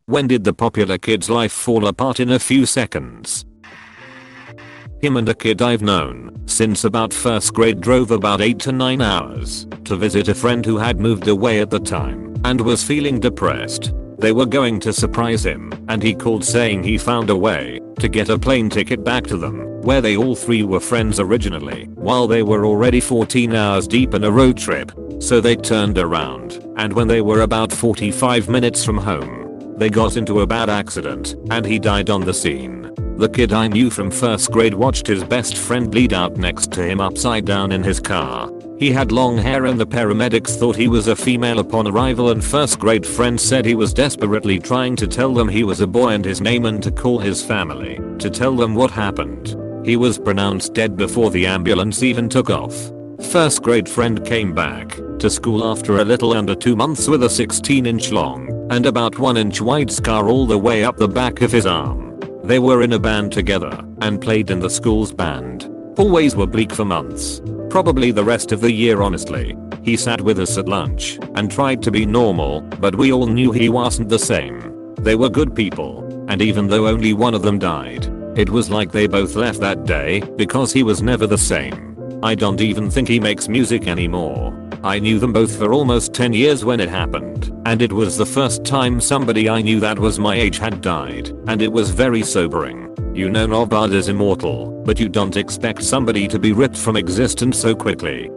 When did the popular kid's life fall apart in a few seconds? Him and a kid I've known since about first grade drove about 8 to 9 hours to visit a friend who had moved away at the time and was feeling depressed. They were going to surprise him and he called saying he found a way to get a plane ticket back to them where they all three were friends originally while they were already 14 hours deep in a road trip. So they turned around and when they were about 45 minutes from home they got into a bad accident and he died on the scene. The kid I knew from first grade watched his best friend bleed out next to him upside down in his car. He had long hair and the paramedics thought he was a female upon arrival and first grade friend said he was desperately trying to tell them he was a boy and his name and to call his family to tell them what happened. He was pronounced dead before the ambulance even took off. First grade friend came back to school after a little under 2 months with a 16-inch long and about 1-inch wide scar all the way up the back of his arm. They were in a band together and played in the school's band. Always were bleak for months. Probably the rest of the year honestly. He sat with us at lunch and tried to be normal, but we all knew he wasn't the same. They were good people, and even though only one of them died, it was like they both left that day because he was never the same. I don't even think he makes music anymore. I knew them both for almost 10 years when it happened, and it was the first time somebody I knew that was my age had died, and it was very sobering. You know nobody is immortal, but you don't expect somebody to be ripped from existence so quickly.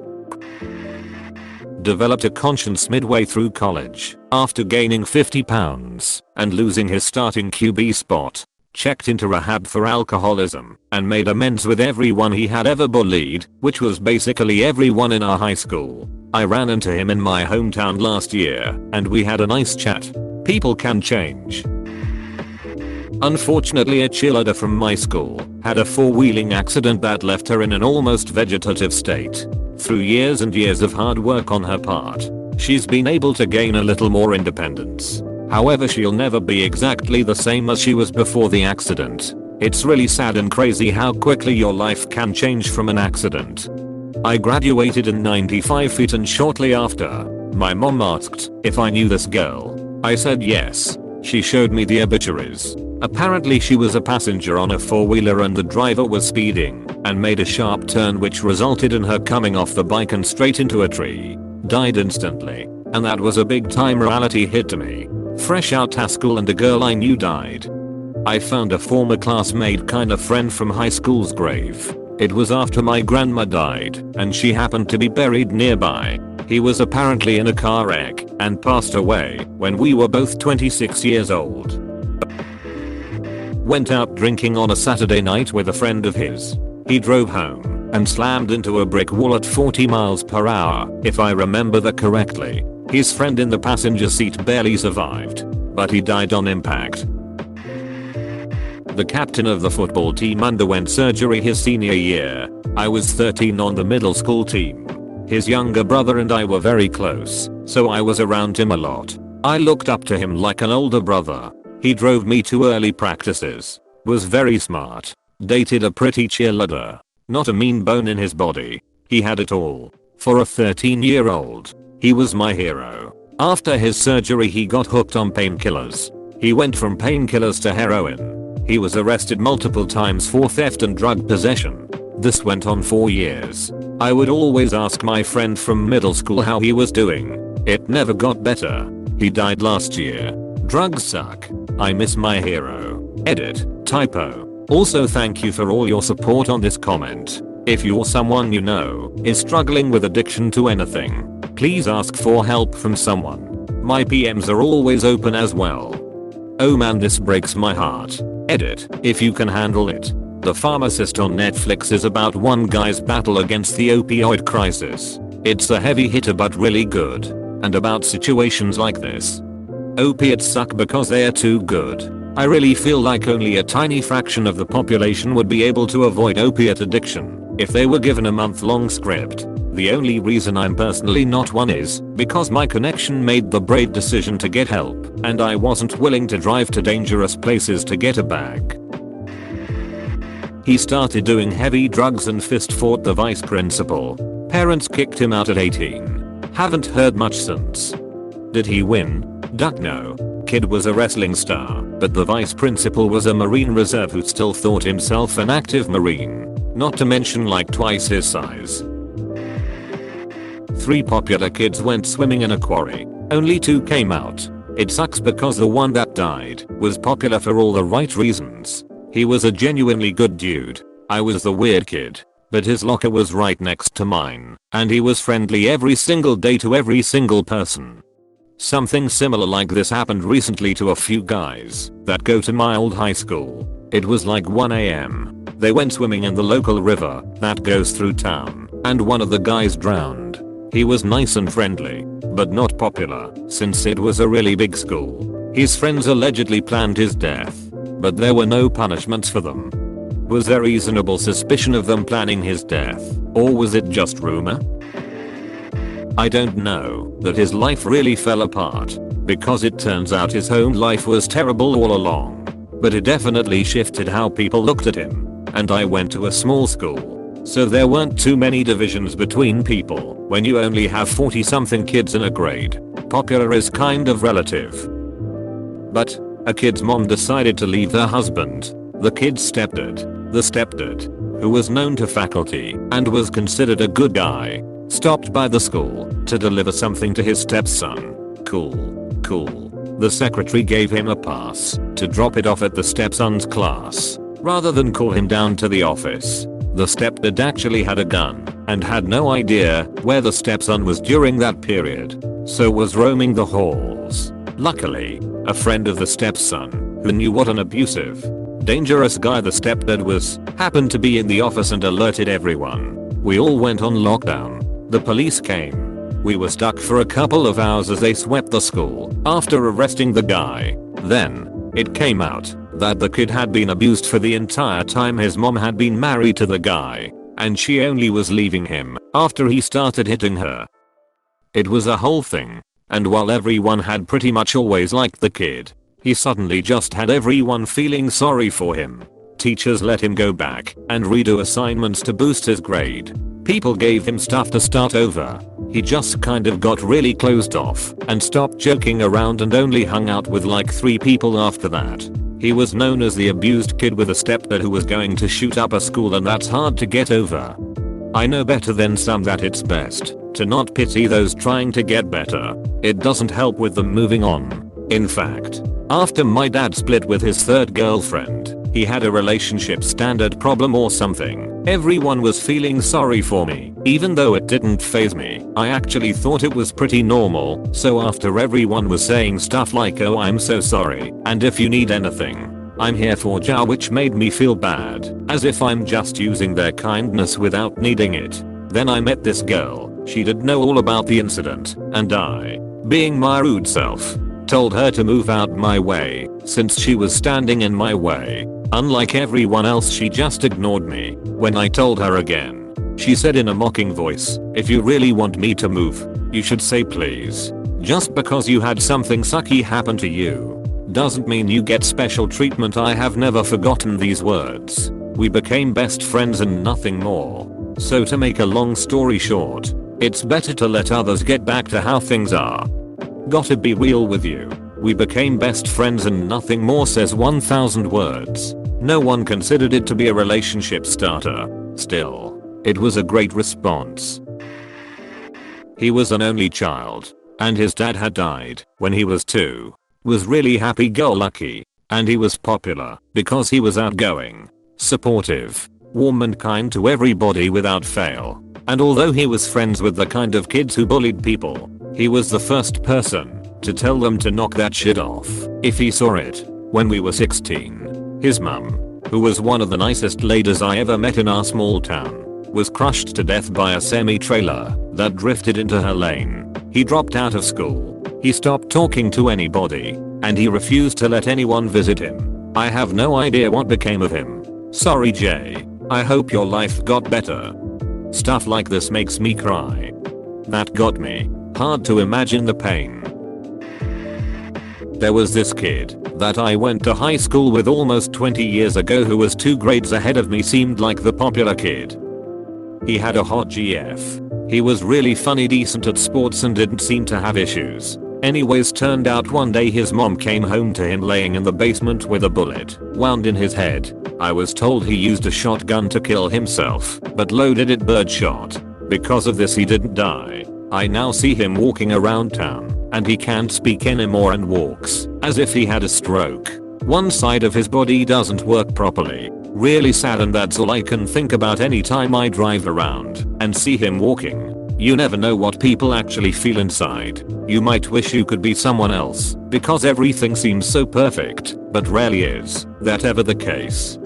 Developed a conscience midway through college after gaining 50 pounds and losing his starting QB spot. Checked into rehab for alcoholism and made amends with everyone he had ever bullied, which was basically everyone in our high school. I ran into him in my hometown last year and we had a nice chat. People can change. Unfortunately, a cheerleader from my school had a four-wheeling accident that left her in an almost vegetative state. Through years and years of hard work on her part, she's been able to gain a little more independence. However, she'll never be exactly the same as she was before the accident. It's really sad and crazy how quickly your life can change from an accident. I graduated in 95 feet and shortly after, my mom asked if I knew this girl. I said yes. She showed me the obituaries. Apparently she was a passenger on a four-wheeler and the driver was speeding and made a sharp turn which resulted in her coming off the bike and straight into a tree. Died instantly. And that was a big time reality hit to me. Fresh out of school and a girl I knew died. I found a former classmate kind of friend from high school's grave. It was after my grandma died and she happened to be buried nearby. He was apparently in a car wreck and passed away when we were both 26 years old. Went out drinking on a Saturday night with a friend of his. He drove home and slammed into a brick wall at 40 miles per hour, if I remember that correctly. His friend in the passenger seat barely survived, but he died on impact. The captain of the football team underwent surgery his senior year. I was 13 on the middle school team. His younger brother and I were very close, so I was around him a lot. I looked up to him like an older brother. He drove me to early practices, was very smart, dated a pretty cheerleader, not a mean bone in his body. He had it all. For a 13-year-old, he was my hero. After his surgery he got hooked on painkillers. He went from painkillers to heroin. He was arrested multiple times for theft and drug possession. This went on for years. I would always ask my friend from middle school how he was doing. It never got better. He died last year. Drugs suck. I miss my hero. Edit. Typo. Also, thank you for all your support on this comment. If you or someone you know is struggling with addiction to anything, please ask for help from someone. My PMs are always open as well. Oh man, this breaks my heart. Edit. If you can handle it. The Pharmacist on Netflix is about one guy's battle against the opioid crisis. It's a heavy hitter but really good. And about situations like this. Opiates suck because they are too good. I really feel like only a tiny fraction of the population would be able to avoid opiate addiction if they were given a month-long script. The only reason I'm personally not one is because my connection made the brave decision to get help and I wasn't willing to drive to dangerous places to get a bag. He started doing heavy drugs and fist fought the vice principal. Parents kicked him out at 18. Haven't heard much since. Did he win? Duck no. kid was a wrestling star, but the vice principal was a Marine Reserve who still thought himself an active Marine. Not to mention like twice his size. 3 popular kids went swimming in a quarry. Only 2 came out. It sucks because the one that died was popular for all the right reasons. He was a genuinely good dude. I was the weird kid. But his locker was right next to mine, and he was friendly every single day to every single person. Something similar like this happened recently to a few guys that go to my old high school. It was like 1 AM. They went swimming in the local river that goes through town, and one of the guys drowned. He was nice and friendly, but not popular since it was a really big school. His friends allegedly planned his death, but there were no punishments for them. Was there reasonable suspicion of them planning his death, or was it just rumor? I don't know that his life really fell apart, because it turns out his home life was terrible all along. But it definitely shifted how people looked at him, and I went to a small school, so there weren't too many divisions between people when you only have 40 something kids in a grade. Popular is kind of relative. But a kid's mom decided to leave her husband. The kid's stepdad, who was known to faculty and was considered a good guy, stopped by the school to deliver something to his stepson. Cool. The secretary gave him a pass to drop it off at the stepson's class, rather than call him down to the office. The stepdad actually had a gun and had no idea where the stepson was during that period, so was roaming the halls. Luckily, a friend of the stepson, who knew what an abusive, dangerous guy the stepdad was, happened to be in the office and alerted everyone. We all went on lockdown. The police came. We were stuck for a couple of hours as they swept the school after arresting the guy. Then, it came out that the kid had been abused for the entire time his mom had been married to the guy, and she only was leaving him after he started hitting her. It was a whole thing, and while everyone had pretty much always liked the kid, he suddenly just had everyone feeling sorry for him. Teachers let him go back and redo assignments to boost his grade. People gave him stuff to start over. He just kind of got really closed off and stopped joking around and only hung out with like 3 people after that. He was known as the abused kid with a stepdad who was going to shoot up a school, and that's hard to get over. I know better than some that it's best to not pity those trying to get better. It doesn't help with them moving on. In fact, after my dad split with his 3rd girlfriend, he had a relationship standard problem or something. Everyone was feeling sorry for me, even though it didn't faze me. I actually thought it was pretty normal, so after everyone was saying stuff like, "Oh, I'm so sorry, and if you need anything, I'm here for ya," which made me feel bad, as if I'm just using their kindness without needing it. Then I met this girl. She did know all about the incident, and I, being my rude self, told her to move out my way, since she was standing in my way. Unlike everyone else, she just ignored me. When I told her again, she said in a mocking voice, "If you really want me to move, you should say please. Just because you had something sucky happen to you doesn't mean you get special treatment." I have never forgotten these words. We became best friends and nothing more. So to make a long story short, it's better to let others get back to how things are. Gotta be real with you. We became best friends and nothing more says 1,000 words. No one considered it to be a relationship starter. Still, it was a great response. He was an only child, and his dad had died when he was 2. Was really happy-go-lucky, and he was popular because he was outgoing, supportive, warm and kind to everybody without fail. And although he was friends with the kind of kids who bullied people, he was the first person to tell them to knock that shit off if he saw it. When we were 16, his mum, who was one of the nicest ladies I ever met in our small town, was crushed to death by a semi-trailer that drifted into her lane. He dropped out of school. He stopped talking to anybody, and he refused to let anyone visit him. I have no idea what became of him. Sorry, Jay. I hope your life got better. Stuff like this makes me cry. That got me. Hard to imagine the pain. There was this kid that I went to high school with almost 20 years ago who was 2 grades ahead of me. Seemed like the popular kid. He had a hot GF. He was really funny, decent at sports, and didn't seem to have issues. Anyways, turned out one day his mom came home to him laying in the basement with a bullet wound in his head. I was told he used a shotgun to kill himself, but loaded it birdshot. Because of this he didn't die. I now see him walking around town, and he can't speak anymore and walks as if he had a stroke. One side of his body doesn't work properly. Really sad, and that's all I can think about anytime I drive around and see him walking. You never know what people actually feel inside. You might wish you could be someone else because everything seems so perfect, but rarely is that ever the case.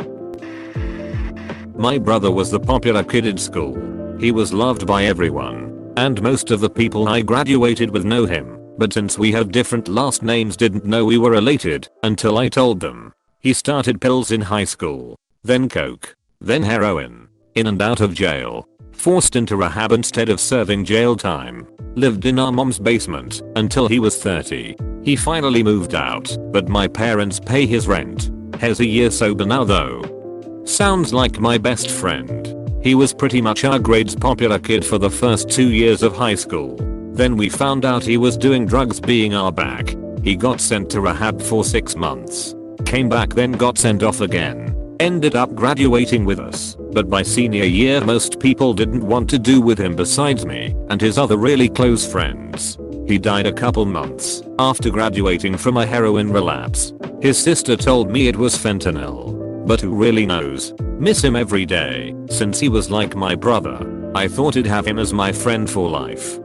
My brother was the popular kid in school. He was loved by everyone, and most of the people I graduated with know him, but since we have different last names didn't know we were related until I told them. He started pills in high school, then coke, then heroin, in and out of jail. Forced into rehab instead of serving jail time. Lived in our mom's basement until he was 30. He finally moved out, but my parents pay his rent. He's a year sober now though. Sounds like my best friend. He was pretty much our grade's popular kid for the first 2 years of high school. Then we found out he was doing drugs being our back. He got sent to rehab for 6 months. Came back, then got sent off again. Ended up graduating with us, but by senior year most people didn't want to do with him besides me and his other really close friends. He died a couple months after graduating from a heroin relapse. His sister told me it was fentanyl, but who really knows? Miss him every day, since he was like my brother. I thought I'd have him as my friend for life.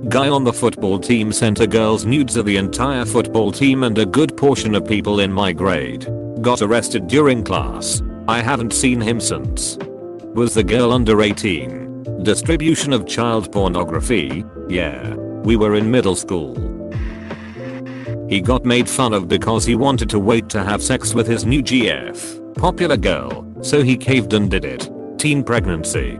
Guy on the football team sent a girl's nudes of the entire football team and a good portion of people in my grade. Got arrested during class. I haven't seen him since. Was the girl under 18? Distribution of child pornography? Yeah. We were in middle school. He got made fun of because he wanted to wait to have sex with his new GF, popular girl, so he caved and did it. Teen pregnancy.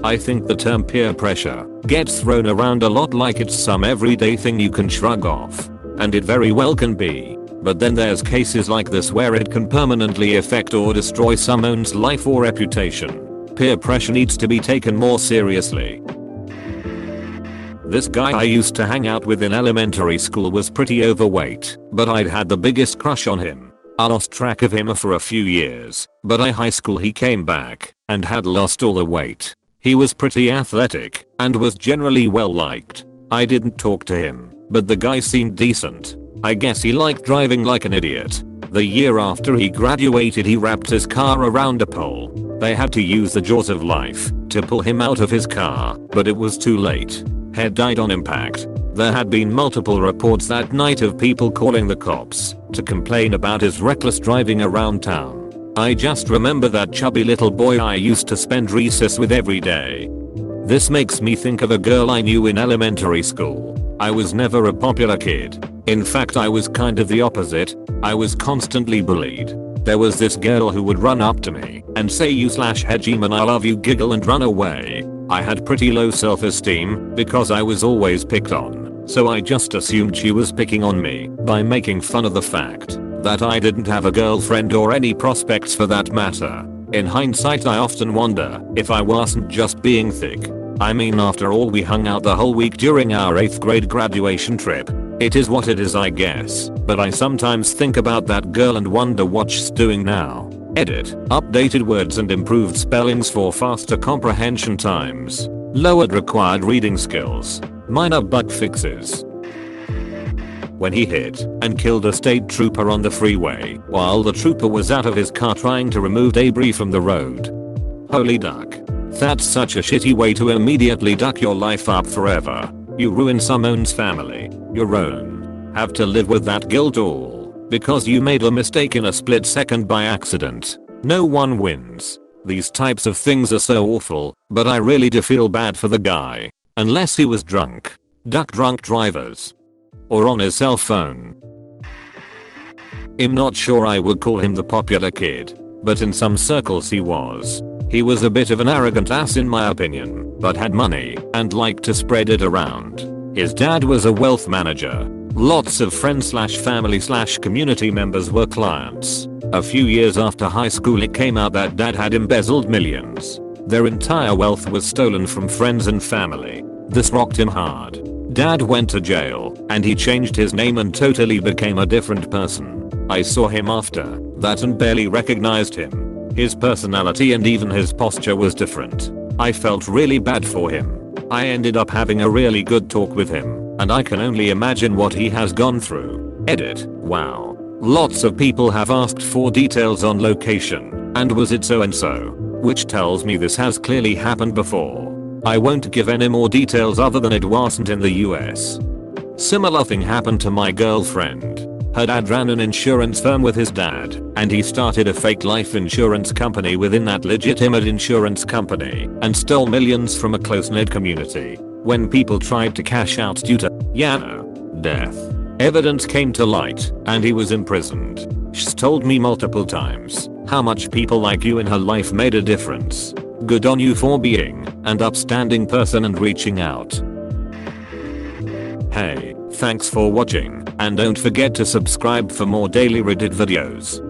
I think the term peer pressure gets thrown around a lot like it's some everyday thing you can shrug off. And it very well can be. But then there's cases like this where it can permanently affect or destroy someone's life or reputation. Peer pressure needs to be taken more seriously. This guy I used to hang out with in elementary school was pretty overweight, but I'd had the biggest crush on him. I lost track of him for a few years, but in high school he came back and had lost all the weight. He was pretty athletic and was generally well liked. I didn't talk to him, but the guy seemed decent. I guess he liked driving like an idiot. The year after he graduated he wrapped his car around a pole. They had to use the jaws of life to pull him out of his car, but it was too late. Had died on impact. There had been multiple reports that night of people calling the cops to complain about his reckless driving around town. I just remember that chubby little boy I used to spend recess with every day. This makes me think of a girl I knew in elementary school. I was never a popular kid. In fact, I was kind of the opposite. I was constantly bullied. There was this girl who would run up to me and say you/Hegeman I love you, giggle and run away. I had pretty low self-esteem because I was always picked on, so I just assumed she was picking on me by making fun of the fact that I didn't have a girlfriend or any prospects for that matter. In hindsight I often wonder if I wasn't just being thick. I mean, after all, we hung out the whole week during our 8th grade graduation trip. It is what it is, I guess, but I sometimes think about that girl and wonder what she's doing now. Edit. Updated words and improved spellings for faster comprehension times. Lowered required reading skills. Minor bug fixes. When he hit and killed a state trooper on the freeway while the trooper was out of his car trying to remove debris from the road. Holy duck. That's such a shitty way to immediately duck your life up forever. You ruin someone's family, your own. Have to live with that guilt all because you made a mistake in a split second by accident. No one wins. These types of things are so awful, but I really do feel bad for the guy. Unless he was drunk. Duck drunk drivers. Or on his cell phone. I'm not sure I would call him the popular kid, but in some circles he was. He was a bit of an arrogant ass in my opinion, but had money and liked to spread it around. His dad was a wealth manager. Lots of friends/family/community members were clients. A few years after high school it came out that dad had embezzled millions. Their entire wealth was stolen from friends and family. This rocked him hard. Dad went to jail and he changed his name and totally became a different person. I saw him after that and barely recognized him. His personality and even his posture was different. I felt really bad for him. I ended up having a really good talk with him, and I can only imagine what he has gone through. Edit. Wow. Lots of people have asked for details on location, and was it so and so, which tells me this has clearly happened before. I won't give any more details other than it wasn't in the US. Similar thing happened to my girlfriend. Her dad ran an insurance firm with his dad, and he started a fake life insurance company within that legitimate insurance company and stole millions from a close-knit community. When people tried to cash out due to, death, evidence came to light and he was imprisoned. She's told me multiple times how much people like you in her life made a difference. Good on you for being an upstanding person and reaching out. Hey, thanks for watching, and don't forget to subscribe for more daily Reddit videos.